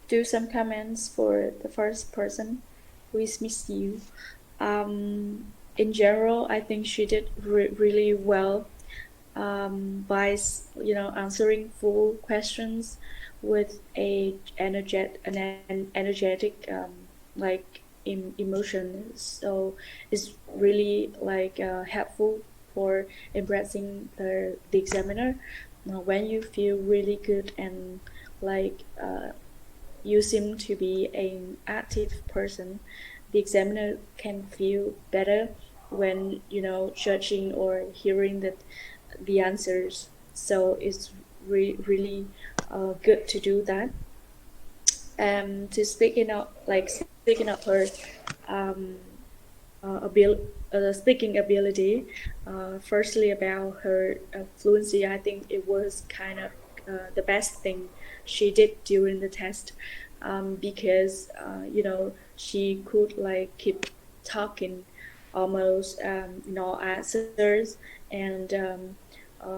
do some comments for the first person, who is Ms.Dieu. In general, I think she did really well by answering full questions with an energetic like emotion. So it's really like helpful for impressing the examiner. When you feel really good and like you seem to be an active person, the examiner can feel better when judging or hearing the answers. So it's really good to do that. To speaking of her um, speaking ability, firstly about her fluency, I think it was kind of the best thing she did during the test, because she could like keep talking almost no answers, and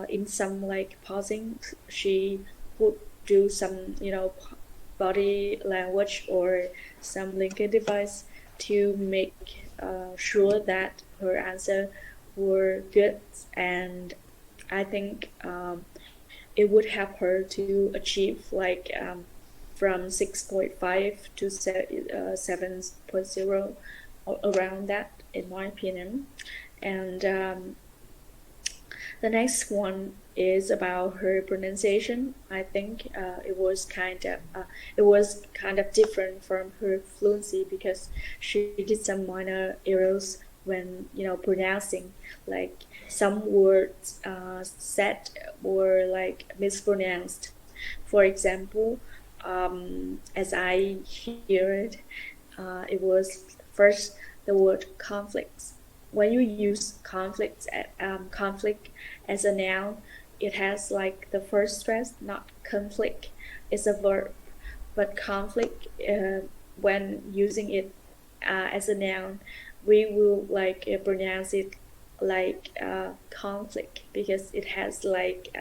in some like pausing she would do some body language or some linking device to make sure that her answer were good. And I think it would help her to achieve like from 6.5 to 7.0, around that, in my opinion. And the next one is about her pronunciation. I think it was kind of different from her fluency, because she did some minor errors when pronouncing, like some words said were like mispronounced. For example, as I hear it, it was first the word conflicts. When you use conflict as a noun, it has like the first stress, not conflict. It's a verb, but conflict, when using it as a noun, we will like pronounce it like conflict, because it has like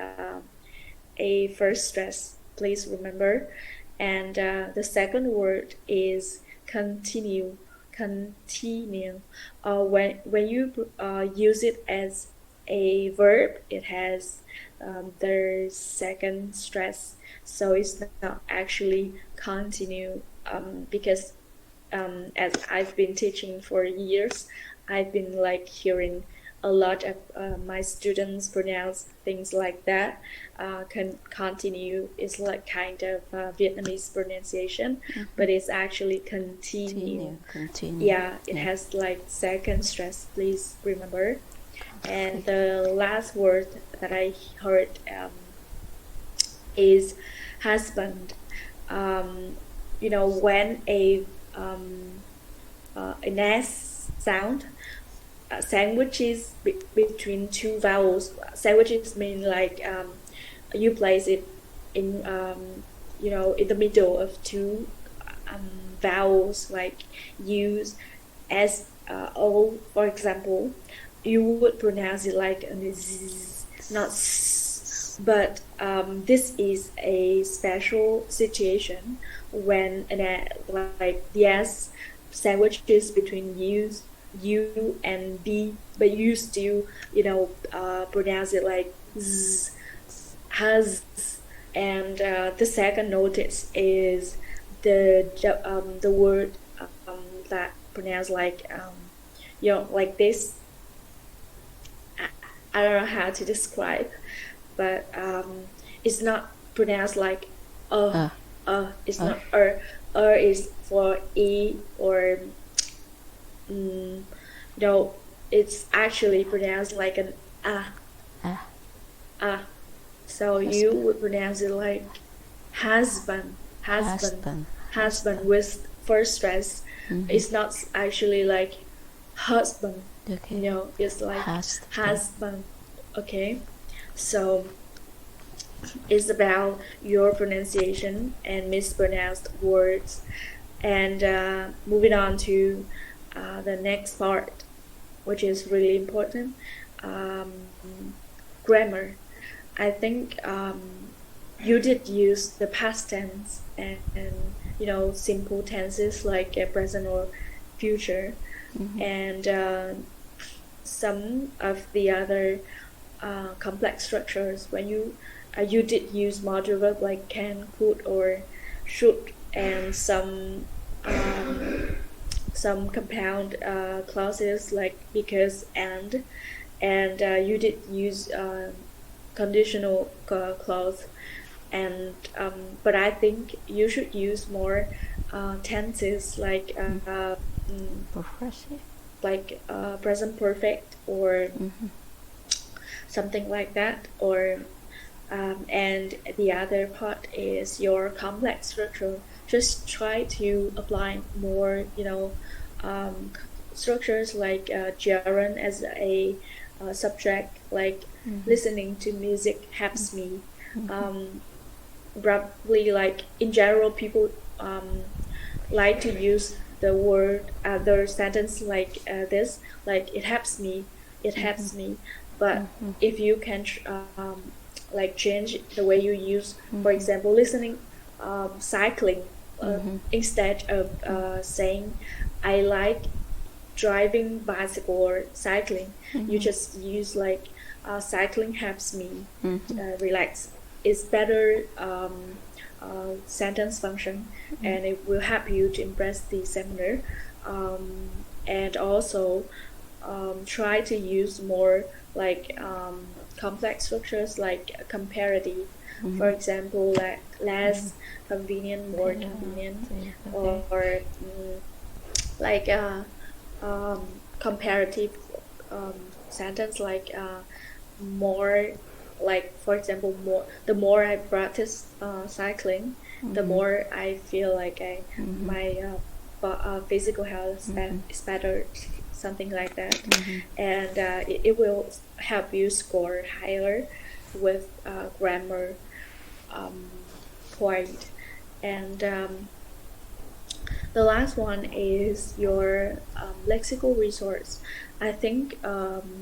a first stress. Please remember. And the second word is continue. Continue. When you use it as a verb, it has the second stress, so it's not actually continue, because as I've been teaching for years, I've been like hearing a lot of my students pronounce things like that. Continue is like kind of Vietnamese pronunciation, but it's actually continue. Yeah, it has like second stress, please remember. And the last word that I heard is husband. When an S sound sandwiches between two vowels. Sandwiches mean like you place it in in the middle of two vowels, like use S O, for example. You would pronounce it like z, not s. But this is a special situation when like the S sandwiches between U and B, but you still pronounce it like z, has. And the second notice is the word that pronounced like like this. I don't know how to describe, but it's not pronounced like it's not is for e, or no, it's actually pronounced like an so you would pronounce it like husband, husband with first stress. It's not actually like husband. It's like husband. Okay, so it's about your pronunciation and mispronounced words. And moving on to the next part, which is really important, grammar. I think you did use the past tense and simple tenses like present or future, and some of the other complex structures when you did use modal verb like can, could, or should, and some compound clauses like because and you did use conditional clause, and but I think you should use more tenses like Progressive. like present perfect or something like that, or and the other part is your complex structure. Just try to apply more structures like gerund as a subject, like listening to music helps me. Probably like in general people like to use the word other sentence like this, like it helps me, it helps me. But if you can like change the way you use, for example, listening, cycling, instead of saying I like driving bicycle or cycling, you just use like cycling helps me relax. It's better sentence function, and it will help you to impress the examiner. And also try to use more like complex structures like comparative. For example, like less convenient, more convenient, or like comparative sentence like more, like for example, more, the more I practice cycling, the more I feel like my physical health is better, something like that. And it will help you score higher with grammar point. And the last one is your lexical resource. I think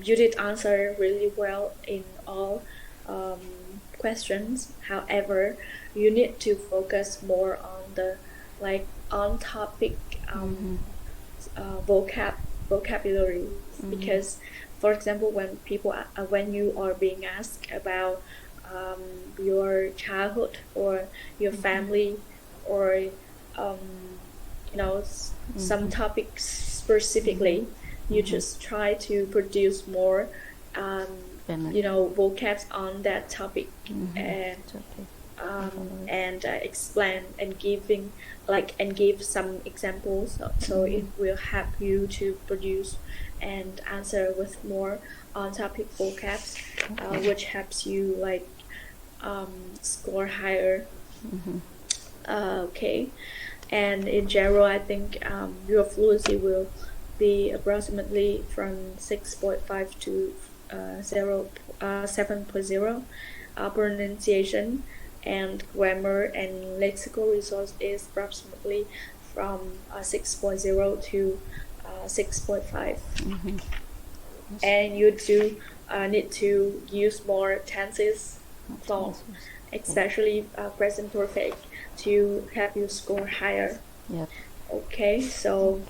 you did answer really well in all questions. However, you need to focus more on the like on topic vocabulary, because for example when you are being asked about your childhood or your family or some topics specifically, you just try to produce more vocabs on that topic, and explain and give some examples, so it will help you to produce and answer with more on topic vocabs, which helps you like score higher. Okay. And in general, I think your fluency will be approximately from 6.5 to 7.0. Pronunciation and grammar and lexical resource is approximately from 6.0 to 6.5. And you do need to use more tenses, especially present perfect, to help you score higher. Yep. Okay, so